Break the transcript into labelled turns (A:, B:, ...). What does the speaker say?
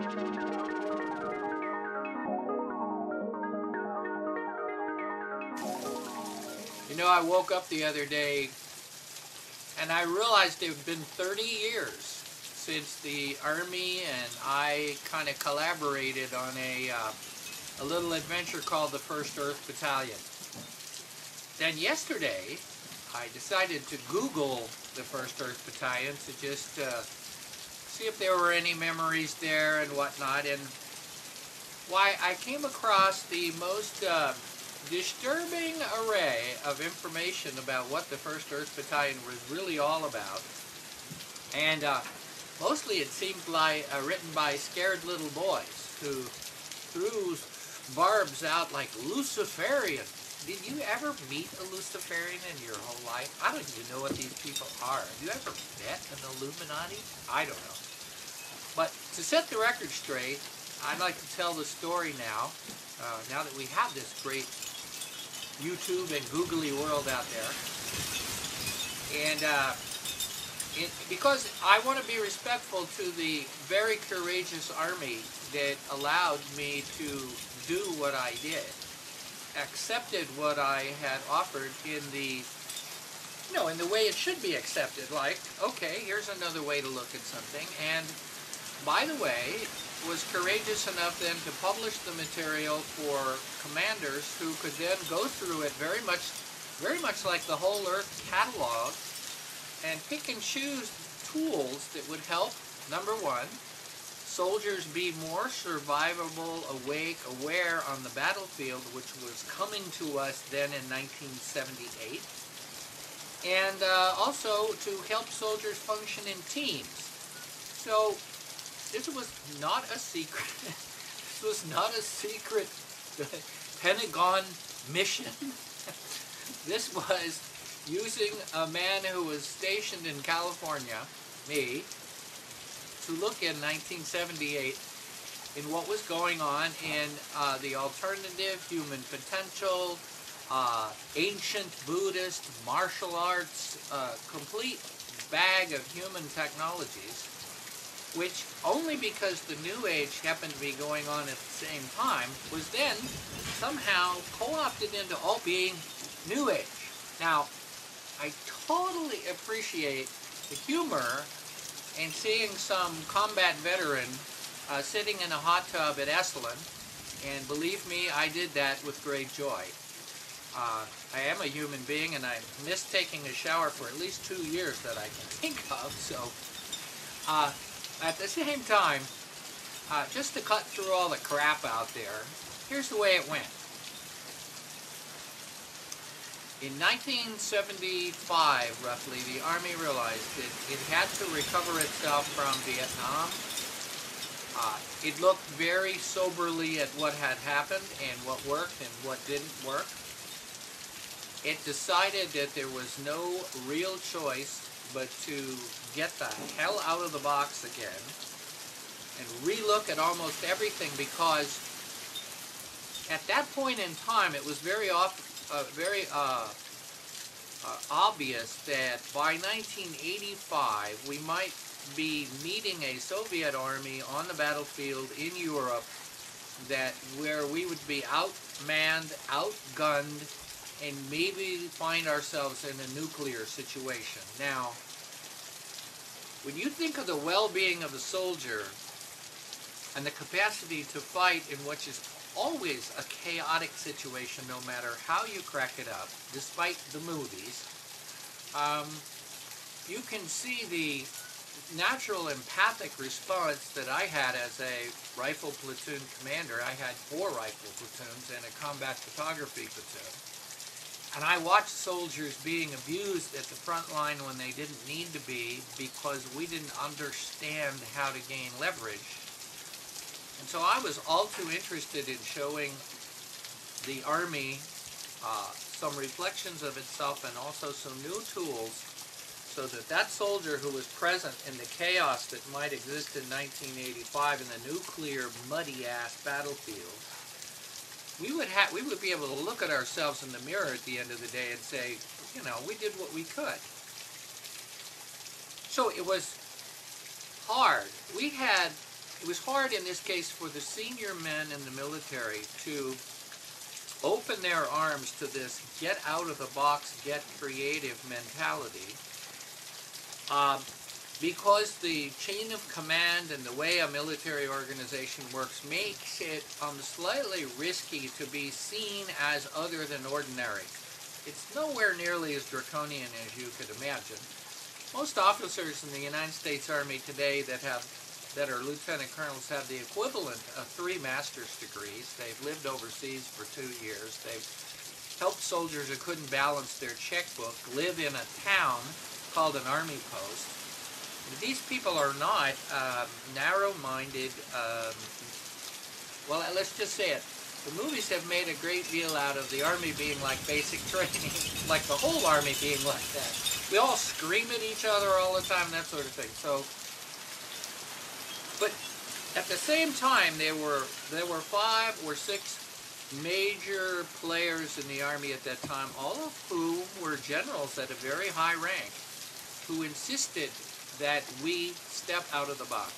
A: You know, I woke up the other day and I realized it had been 30 years since the Army and I kind of collaborated on a little adventure called the 1st Earth Battalion. Then yesterday, I decided to Google the 1st Earth Battalion to just see if there were any memories there and whatnot. And why, I came across the most disturbing array of information about what the 1st Earth Battalion was really all about. And mostly it seemed like written by scared little boys who threw barbs out like Luciferian. Did you ever meet a Luciferian in your whole life? I don't even know what these people are. Have you ever met an Illuminati? I don't know. But to set the record straight, I'd like to tell the story now that we have this great YouTube and googly world out there. And because I want to be respectful to the very courageous Army that allowed me to do what I did, accepted what I had offered in the, in the way it should be accepted, like, okay, here's another way to look at something, and by the way, was courageous enough then to publish the material for commanders who could then go through it very much like the Whole Earth catalog and pick and choose tools that would help, number one, soldiers be more survivable, awake, aware on the battlefield, which was coming to us then in 1978, and also to help soldiers function in teams. So this was not a secret. This was not a secret Pentagon mission. This was using a man who was stationed in California, me, to look in 1978 in what was going on in the alternative, human potential, ancient Buddhist, martial arts, complete bag of human technologies, which only because the New Age happened to be going on at the same time was then somehow co-opted into all being New Age. Now, I totally appreciate the humor in seeing some combat veteran sitting in a hot tub at Esalen, and believe me, I did that with great joy. I am a human being, and I missed taking a shower for at least 2 years that I can think of, so at the same time, just to cut through all the crap out there, here's the way it went. In 1975, roughly, the Army realized that it had to recover itself from Vietnam. It looked very soberly at what had happened and what worked and what didn't work. It decided that there was no real choice but to get the hell out of the box again and relook at almost everything, because at that point in time it was very obvious that by 1985 we might be meeting a Soviet army on the battlefield in Europe where we would be outmanned, outgunned, and maybe find ourselves in a nuclear situation. Now, when you think of the well-being of the soldier and the capacity to fight in what is always a chaotic situation, no matter how you crack it up, despite the movies, you can see the natural empathic response that I had as a rifle platoon commander. I had 4 rifle platoons and a combat photography platoon. And I watched soldiers being abused at the front line when they didn't need to be, because we didn't understand how to gain leverage. And so I was all too interested in showing the Army some reflections of itself and also some new tools, so that that soldier who was present in the chaos that might exist in 1985 in the nuclear muddy-ass battlefield, we would be able to look at ourselves in the mirror at the end of the day and say, we did what we could. So it was hard. We had It was hard in this case for the senior men in the military to open their arms to this get out of the box, get creative mentality, because the chain of command and the way a military organization works makes it slightly risky to be seen as other than ordinary. It's nowhere nearly as draconian as you could imagine. Most officers in the United States Army today that are lieutenant colonels have the equivalent of 3 master's degrees. They've lived overseas for 2 years. They've helped soldiers who couldn't balance their checkbook live in a town called an army post. These people are not narrow-minded, well, let's just say it. The movies have made a great deal out of the Army being like basic training, like the whole Army being like that. We all scream at each other all the time, that sort of thing. So, but at the same time, there were 5 or 6 major players in the Army at that time, all of whom were generals at a very high rank, who insisted that we step out of the box.